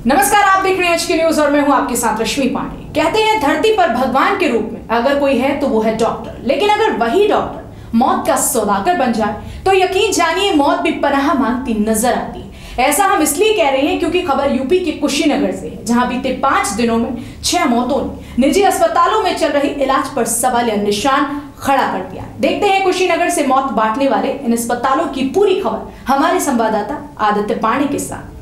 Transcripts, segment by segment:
नमस्कार, आप देख रहे हैं एचके न्यूज और मैं हूं आपके साथ रश्मि पांडे। कहते हैं धरती पर भगवान के रूप में अगर कोई है तो वो है डॉक्टर। लेकिन अगर वही डॉक्टर मौत का सौदागर बन जाए तो यकीन जानिए मौत भी पनाह मांगती नजर आती है। ऐसा हम इसलिए कह रहे हैं क्योंकि खबर यूपी के कुशीनगर से है, जहां बीते 5 दिनों में 6 मौतों ने निजी अस्पतालों में चल रही इलाज पर सवालिया निशान खड़ा कर दिया। देखते हैं कुशीनगर से मौत बांटने वाले इन अस्पतालों की पूरी खबर हमारे संवाददाता आदित्य पांडे के साथ।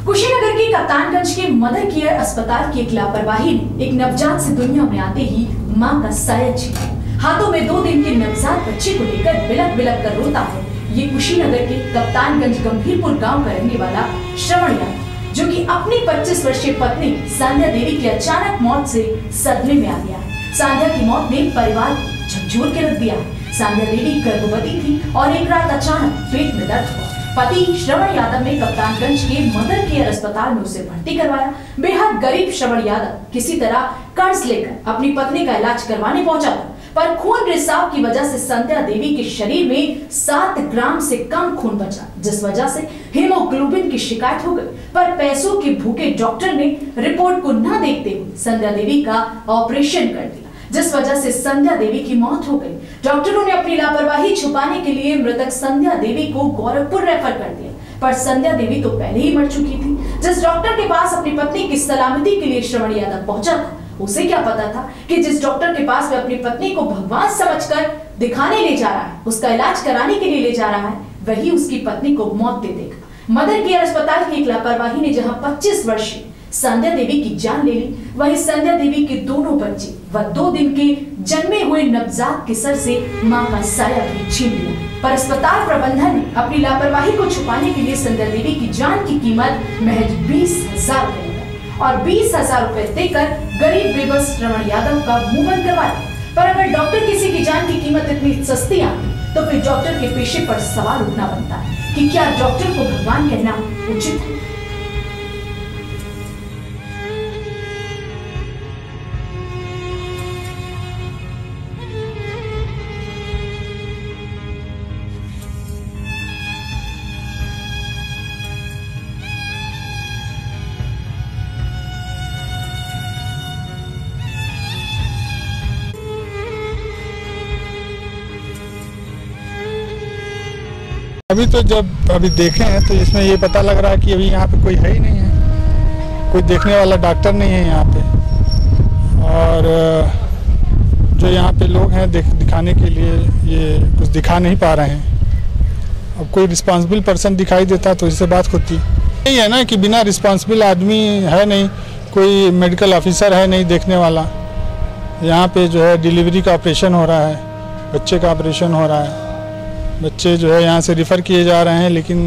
कुशीनगर के कप्तानगंज के मदर केयर अस्पताल की एक लापरवाही ने एक नवजात से दुनिया में आते ही मां का साया छीना। हाथों में 2 दिन के नवजात बच्चे को लेकर बिलक बिलक कर रोता है ये कुशीनगर के कप्तानगंज गंभीरपुर गांव का रहने वाला श्रवण यादव, जो कि अपनी 25 वर्षीय पत्नी सांध्या देवी की अचानक मौत से सदमे में आ गया है। सांध्या की मौत ने परिवार को झकझोर के रख दिया। सांध्या देवी गर्भवती थी और एक रात अचानक पेट में दर्द हुआ। पति श्रवण यादव ने कप्तानगंज के मदर केयर अस्पताल में उसे भर्ती करवाया। बेहद गरीब श्रवण यादव किसी तरह कर्ज लेकर अपनी पत्नी का इलाज करवाने पहुंचा था, पर खून रिसाव की वजह से सांध्या देवी के शरीर में 7 ग्राम से कम खून बचा, जिस वजह से हीमोग्लोबिन की शिकायत हो गई। पर पैसों के भूखे डॉक्टर ने रिपोर्ट को न देखते हुए सांध्या देवी का ऑपरेशन कर दिया, जिस वजह से सांध्या देवी की मौत हो गई। डॉक्टरों ने अपनी लापरवाही छुपाने के लिए मृतक सांध्या देवी को गोरखपुर रेफर कर दिया, पर सांध्या देवी तो पहले ही मर चुकी थी। जिस डॉक्टर के पास अपनी पत्नी की सलामती के लिए श्रवण यादव पहुंचा था, उसे क्या पता था कि जिस डॉक्टर के पास वह अपनी पत्नी को भगवान समझकर दिखाने ले जा रहा है, उसका इलाज कराने के लिए ले जा रहा है, वही उसकी पत्नी को मौत दे देगा। मदर केयर अस्पताल की एक लापरवाही ने जहां 25 वर्षीय सांध्या देवी की जान ले ली, वहीं सांध्या देवी के दोनों बच्चे व 2 दिन के जन्मे हुए नवजात के सर से मां का साया भी छीन लिया। पर अस्पताल प्रबंधन ने अपनी लापरवाही को छुपाने के लिए सांध्या देवी की जान की कीमत महज 20,000 रुपए और 20,000 रुपए देकर गरीब बेबस श्रवण यादव का मुंह बंद करवाया। पर अगर डॉक्टर किसी की जान की कीमत इतनी सस्ती आती तो फिर डॉक्टर के पेशे पर सवाल उठना बनता है कि क्या डॉक्टर को भगवान कहना उचित है। अभी तो जब अभी देखे हैं तो इसमें ये पता लग रहा है कि अभी यहाँ पे कोई है ही नहीं है, कोई देखने वाला डॉक्टर नहीं है यहाँ पे। और जो यहाँ पे लोग हैं दिखाने के लिए ये कुछ दिखा नहीं पा रहे हैं। अब कोई रिस्पांसिबल पर्सन दिखाई देता तो इससे बात होती। यही है ना कि बिना रिस्पांसिबल आदमी है नहीं, कोई मेडिकल ऑफिसर है नहीं देखने वाला। यहाँ पे जो है डिलीवरी का ऑपरेशन हो रहा है, बच्चे का ऑपरेशन हो रहा है, बच्चे जो है यहाँ से रिफ़र किए जा रहे हैं, लेकिन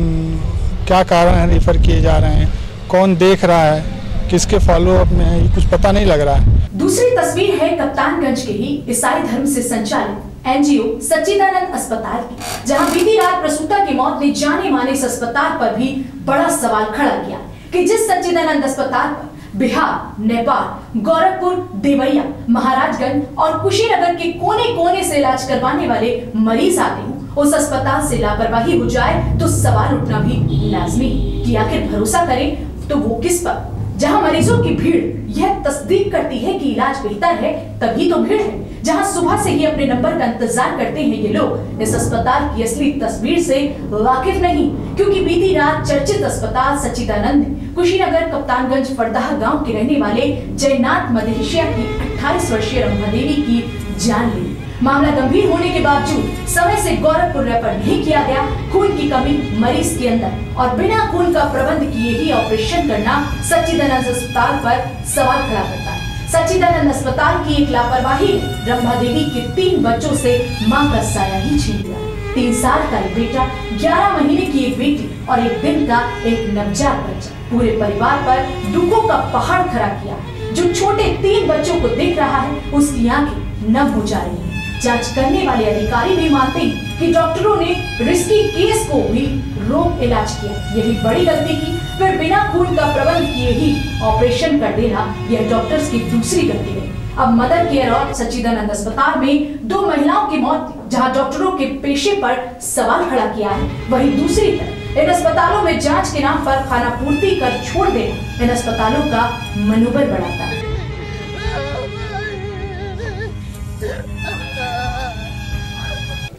क्या कारण है रिफ़र किए जा रहे हैं, कौन देख रहा है, किसके फॉलोअप में है, ये कुछ पता नहीं लग रहा है। दूसरी तस्वीर है कप्तानगंज के ही ईसाई धर्म से संचालित एनजीओ सच्चिदानंद अस्पताल की, जहां बीती रात प्रसूता की मौत ने जाने माने इस अस्पताल पर भी बड़ा सवाल खड़ा किया कि जिस सच्चिदानंद अस्पताल पर बिहार, नेपाल, गोरखपुर, देवरिया, महाराजगंज और कुशीनगर के कोने-कोने से इलाज करवाने वाले मरीज आते हैं, उस अस्पताल से लापरवाही हो जाए तो सवाल उठना भी लाजमी है कि आखिर भरोसा करें तो वो किस पर। जहां मरीजों की भीड़ यह तस्दीक करती है कि इलाज बेहतर है, तभी तो भीड़ है। जहां सुबह से ही अपने नंबर का इंतजार करते हैं ये लोग इस अस्पताल की असली तस्वीर से वाकिफ नहीं, क्योंकि बीती रात चर्चित अस्पताल सच्चिदानंद कुशीनगर कप्तानगंज फरदाह गांव के रहने वाले जयनाथ मदेशिया की 28 वर्षीय रंभा देवी की जान ली। मामला गंभीर होने के बावजूद समय से गोरखपुर रेफर नहीं किया गया। खून की कमी मरीज के अंदर और बिना खून का प्रबंध किए ही ऑपरेशन करना सच्चिदानंद अस्पताल पर सवाल खड़ा करता है। सच्चिदानंद अस्पताल की एक लापरवाही ने रंभा देवी के 3 बच्चों से मां का साया ही छीन लिया। 3 साल का एक बेटा, 11 महीने की एक बेटी और 1 दिन का एक नवजात बच्चा पूरे परिवार पर दुखों का पहाड़ खड़ा किया। जो छोटे 3 बच्चों को देख रहा है उसकी आंखें नम हो जा रही है। जांच करने वाले अधिकारी भी मानते हैं कि डॉक्टरों ने रिस्की केस को भी रोक इलाज किया, यही बड़ी गलती की। फिर बिना खून का प्रबंध किए ही ऑपरेशन कर देना यह डॉक्टर्स की दूसरी गलती है। अब मदर केयर और सच्चिदानंद अस्पताल में 2 महिलाओं की मौत जहां डॉक्टरों के पेशे पर सवाल खड़ा किया है, वहीं दूसरी तरफ इन अस्पतालों में जांच के नाम पर खाना पूर्ति कर छोड़ देना इन अस्पतालों का मनोबल बढ़ाता है।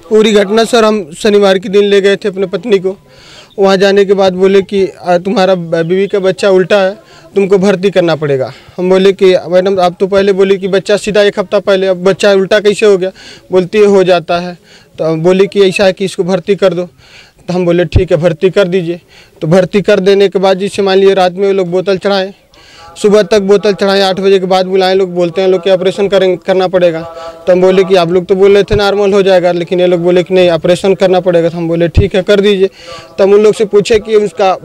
पूरी घटना सर, हम शनिवार के दिन ले गए थे अपने पत्नी को। वहाँ जाने के बाद बोले कि तुम्हारा बीवी का बच्चा उल्टा है, तुमको भर्ती करना पड़ेगा। हम बोले कि मैडम आप तो पहले बोली कि बच्चा सीधा 1 हफ्ता पहले, अब बच्चा उल्टा कैसे हो गया? बोलती है हो जाता है। तो बोली कि ऐसा है कि इसको भर्ती कर दो। तो हम बोले ठीक है भर्ती कर दीजिए। तो भर्ती कर देने के बाद जिससे मान लीजिए रात में वो लोग बोतल चढ़ाएँ, सुबह तक बोतल चढ़ाएँ, 8 बजे के बाद बुलाएं, लोग बोलते हैं लोग कि ऑपरेशन करना पड़ेगा। तो हम बोले कि आप लोग तो बोल रहे थे नॉर्मल हो जाएगा, लेकिन ये लोग बोले कि नहीं ऑपरेशन करना पड़ेगा। तो हम बोले ठीक है कर दीजिए। तो हम उन लोग से पूछे कि उसका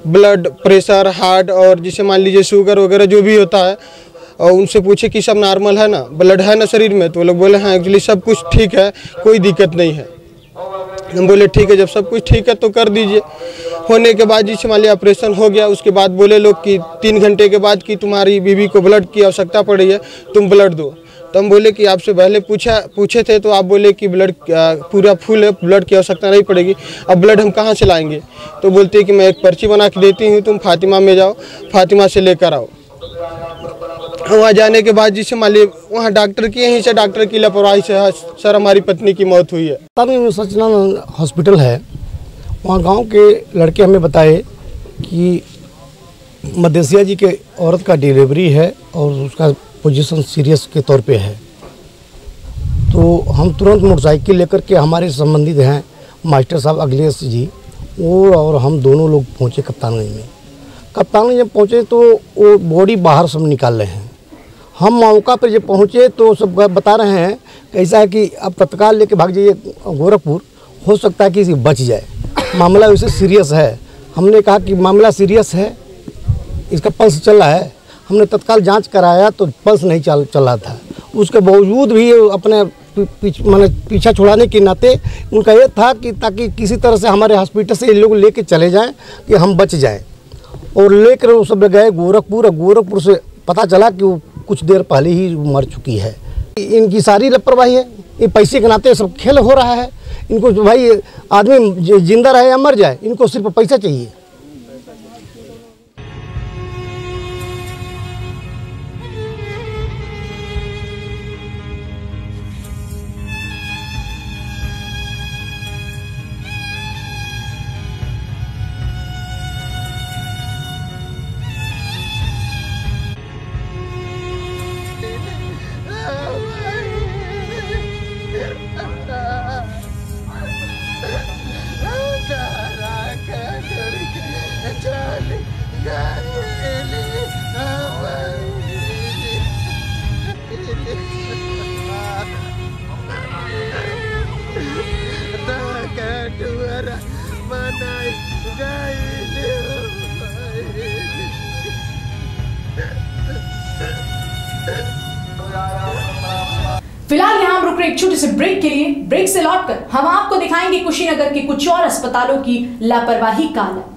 ब्लड प्रेशर, हार्ट और जिसे मान लीजिए शुगर वगैरह जो भी होता है, और उनसे पूछे कि सब नॉर्मल है ना, ब्लड है ना शरीर में? तो वो लोग बोले हाँ एक्चुअली सब कुछ ठीक है, कोई दिक्कत नहीं है। हम बोले ठीक है, जब सब कुछ ठीक है तो कर दीजिए। होने के बाद जिससे मान लिया ऑपरेशन हो गया, उसके बाद बोले लोग कि 3 घंटे के बाद कि तुम्हारी बीवी को ब्लड की आवश्यकता पड़ी है, तुम ब्लड दो। तो हम बोले कि आपसे पहले पूछे थे तो आप बोले कि ब्लड पूरा फुल है, ब्लड की आवश्यकता नहीं पड़ेगी, अब ब्लड हम कहाँ से लाएंगे? तो बोलते हैं कि मैं एक पर्ची बना के देती हूँ, तुम फातिमा में जाओ, फातिमा से लेकर आओ। वहाँ जाने के बाद जिससे मान लीजिए वहाँ डॉक्टर की यहीं से डॉक्टर की लापरवाही से सर हमारी पत्नी की मौत हुई है। सच्चिदानंद हॉस्पिटल है, वहाँ गांव के लड़के हमें बताए कि मदेसिया जी के औरत का डिलीवरी है और उसका पोजीशन सीरियस के तौर पे है। तो हम तुरंत मोटरसाइकिल लेकर के, हमारे संबंधित हैं मास्टर साहब अखिलेश जी, वो और हम दोनों लोग पहुँचे कप्तानगंज में। कप्तानगंज जब पहुँचे तो वो बॉडी बाहर सब निकाल रहे हैं। हम मौका पर जब पहुँचे तो सब बता रहे हैं कैसा है कि अब तत्काल लेके भाग जाइए गोरखपुर, हो सकता है कि इसे बच जाए, मामला वैसे सीरियस है। हमने कहा कि मामला सीरियस है, इसका पल्स चल रहा है। हमने तत्काल जांच कराया तो पल्स नहीं चल रहा था। उसके बावजूद भी अपने पीछा छुड़ाने के नाते उनका ये था कि ताकि किसी तरह से हमारे हॉस्पिटल से ये लोग लेके चले जाएं कि हम बच जाएं। और लेकर वो सब गए गोरखपुर, और गोरखपुर से पता चला कि वो कुछ देर पहले ही मर चुकी है। इनकी सारी लापरवाही है, ये पैसे के नाते सब खेल हो रहा है। इनको भाई आदमी जिंदा रहे या मर जाए, इनको सिर्फ पैसा चाहिए। फिलहाल यहाँ हम रुक रहे एक छोटे से ब्रेक के लिए। ब्रेक से लौटकर हम आपको दिखाएंगे कुशीनगर के कुछ और अस्पतालों की लापरवाही का आलम।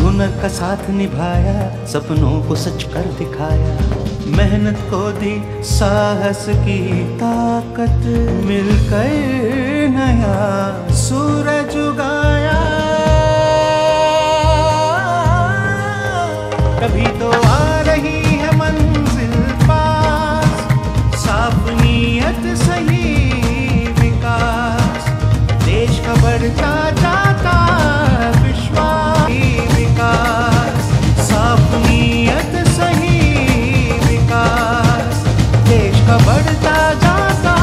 हुनर का साथ निभाया, सपनों को सच कर दिखाया, मेहनत को दी साहस की ताकत, मिलकर नया सूरज उगाया। कभी तो आ रही है मंजिल पास, साफ नीयत सही विकास, देश का बढ़ता जाता विश्वास, विकास साफ नीयत सही विकास, देश का बढ़ता जाता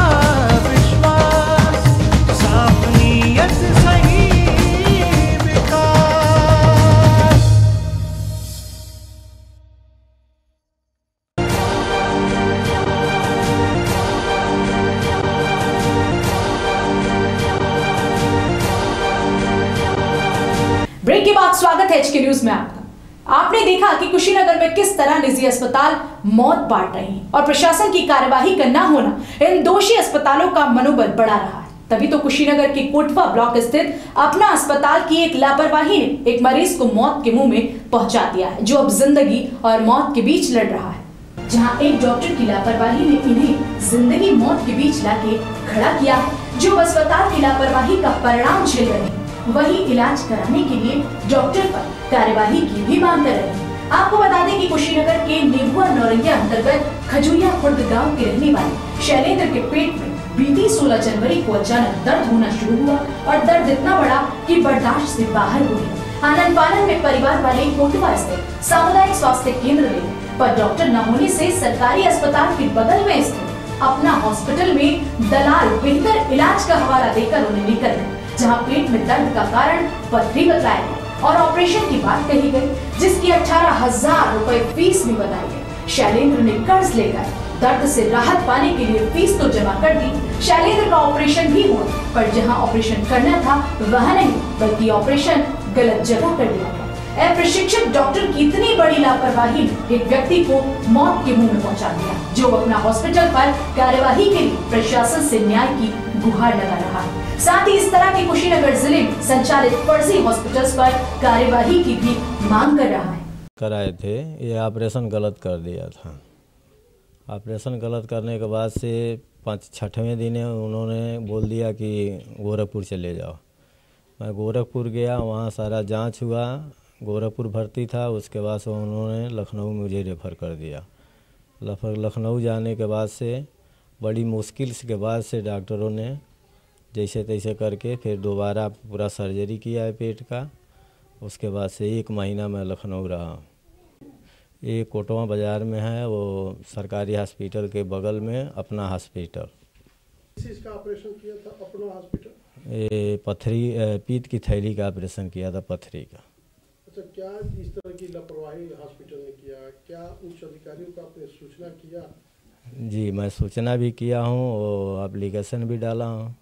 विश्वास, साफ नीयत सही विकास। ब्रेक के बाद स्वागत है एचके न्यूज में आपका। आपने देखा कि कुशीनगर में किस तरह निजी अस्पताल मौत बांट रहे हैं और प्रशासन की कार्यवाही का न होना इन दोषी अस्पतालों का मनोबल बढ़ा रहा है। तभी तो कुशीनगर के कोटवा ब्लॉक स्थित अपना अस्पताल की एक लापरवाही ने एक मरीज को मौत के मुंह में पहुंचा दिया है, जो अब जिंदगी और मौत के बीच लड़ रहा है। जहां एक डॉक्टर की लापरवाही ने इन्हें जिंदगी मौत के बीच लाके खड़ा किया है, जो अस्पताल की लापरवाही का परिणाम झेल रहे हैं, वही इलाज कराने के लिए डॉक्टर पर कार्यवाही की भी मांग कर रहे हैं। आपको बता दें कि कुशीनगर के नेबुआ नौरंगिया अंतर्गत खजुरिया खुर्द गांव के रहने वाले शैलेंद्र के पेट में बीती 16 जनवरी को अचानक दर्द होना शुरू हुआ और दर्द इतना बड़ा कि बर्दाश्त से बाहर हो गया। आनंद पालन में परिवार वाले कोटवा स्थित सामुदायिक स्वास्थ्य केंद्र में, पर डॉक्टर न होने से सरकारी अस्पताल के बगल में स्थित अपना हॉस्पिटल में दलाल बेहतर इलाज का हवाला देकर उन्हें निकल गए, जहाँ पेट में दर्द का कारण पथरी बताया गया और ऑपरेशन की बात कही गई, जिसकी 18,000 रुपए फीस भी बताई गई। शैलेंद्र ने कर्ज लेकर दर्द से राहत पाने के लिए फीस तो जमा कर दी। शैलेंद्र का ऑपरेशन भी हुआ, पर जहां ऑपरेशन करना था वहां नहीं, बल्कि ऑपरेशन गलत जगह कर दिया गया। प्रशिक्षित डॉक्टर की इतनी बड़ी लापरवाही ने एक व्यक्ति को मौत के मुंह में पहुंचा दिया, जो अपना हॉस्पिटल पर कार्यवाही के लिए प्रशासन से न्याय की गुहार लगा रहा है। साथ ही इस तरह के कुशीनगर जिले में संचालित फर्जी हॉस्पिटल्स पर कार्यवाही की भी मांग कर रहा है। कराए थे, ये ऑपरेशन गलत कर दिया था। ऑपरेशन गलत करने के बाद से 5-6वें दिन उन्होंने बोल दिया कि गोरखपुर चले जाओ। मैं गोरखपुर गया, वहाँ सारा जांच हुआ, गोरखपुर भर्ती था। उसके बाद से उन्होंने लखनऊ मुझे रेफ़र कर दिया। लखनऊ जाने के बाद से बड़ी मुश्किल के बाद से डॉक्टरों ने जैसे तैसे करके फिर दोबारा पूरा सर्जरी किया है पेट का। उसके बाद से 1 महीना मैं लखनऊ रहा। ये कोटवा बाज़ार में है, वो सरकारी हॉस्पिटल के बगल में अपना हॉस्पिटल। किस चीज़ का ऑपरेशन किया था अपना हॉस्पिटल? ये पथरी, पीत की थैली का ऑपरेशन किया था, पथरी का। अच्छा, क्या इस तरह की लापरवाही हॉस्पिटल ने किया? क्या उच्च अधिकारियों को आपने सूचना किया? जी, मैं सूचना भी किया हूँ और एप्लीकेशन भी डाला हूँ।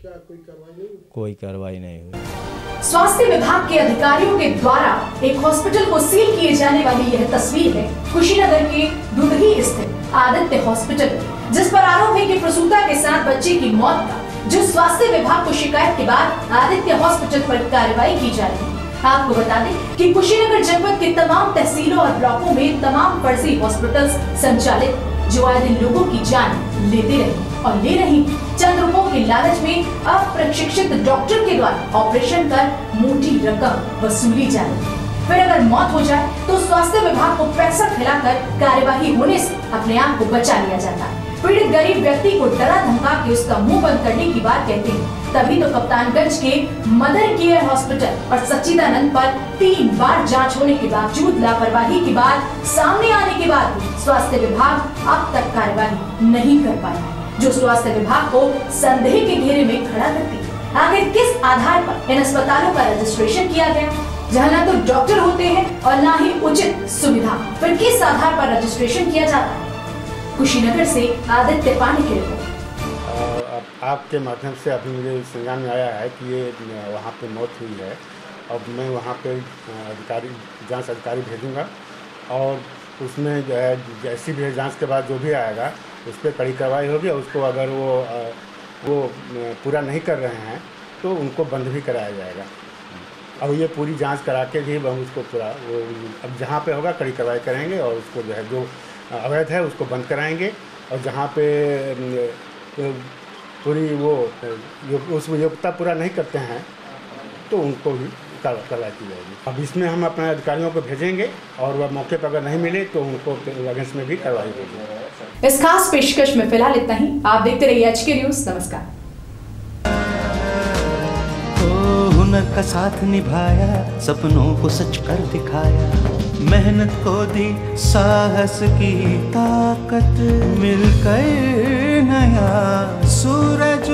क्या कोई कार्रवाई नहीं हुई? कोई कार्रवाई नहीं हुई। स्वास्थ्य विभाग के अधिकारियों के द्वारा एक हॉस्पिटल को सील किए जाने वाली यह तस्वीर है कुशीनगर के दुधही स्थित आदित्य हॉस्पिटल, जिस पर आरोप है कि प्रसूता के साथ बच्चे की मौत का, जो स्वास्थ्य विभाग को शिकायत के बाद आदित्य हॉस्पिटल पर कार्रवाई की जा रही है। आपको बता दें कि कुशीनगर जनपद के तमाम तहसीलों और ब्लॉकों में तमाम फर्जी हॉस्पिटल संचालित, जो आए दिन लोगों की जान लेते रहे और ले रही। चंद रुपयों के लालच में अप्रशिक्षित डॉक्टर के द्वारा ऑपरेशन कर मोटी रकम वसूली जा रही है। फिर अगर मौत हो जाए तो स्वास्थ्य विभाग को पैसा खिलाकर कार्यवाही होने से अपने आप को बचा लिया जाता है। पीड़ित गरीब व्यक्ति को डरा धमका के उसका मुंह बंद करने की बात कहते हैं। तभी तो कप्तानगंज के मदर केयर हॉस्पिटल और सच्चिदानंद पर 3 बार जांच होने के बावजूद लापरवाही की बात सामने आने के बाद स्वास्थ्य विभाग अब तक कार्यवाही नहीं कर पाया है, जो स्वास्थ्य विभाग को संदेह के घेरे में खड़ा करती है। आखिर किस आधार पर इन अस्पतालों का रजिस्ट्रेशन किया गया, जहाँ न तो डॉक्टर होते हैं और न ही उचित सुविधा, फिर किस आधार पर रजिस्ट्रेशन किया जाता है? कुशीनगर से आदित्य पांडे की रिपोर्ट। आपके माध्यम से अभी मुझे संज्ञान में आया है कि ये वहाँ पे मौत हुई है और मैं वहाँ पे जांच अधिकारी भेजूँगा और उसमें जो है जैसी भी जांच के बाद जो भी आएगा उस पर कड़ी कार्रवाई होगी। और उसको अगर वो पूरा नहीं कर रहे हैं तो उनको बंद भी कराया जाएगा। अब ये पूरी जांच करा के भी हम उसको पूरा वो अब जहाँ पे होगा कड़ी कार्रवाई करेंगे और उसको जो है जो अवैध है उसको बंद कराएंगे और जहाँ पे पूरी वो उसमें योग्यता पूरा नहीं करते हैं तो उनको भी कार्रवाई की जाएगी। अब इसमें हम अपने अधिकारियों को भेजेंगे और वह मौके पर अगर नहीं मिले तो उनको अगेंस्ट में भी कार्रवाई होगी। इस खास पेशकश में फिलहाल इतना ही। आप देखते रहिए HK न्यूज़। नमस्कार। हुनर का साथ निभाया, सपनों को सच कर दिखाया, मेहनत को दी साहस की ताकत, मिलकर नया सूरज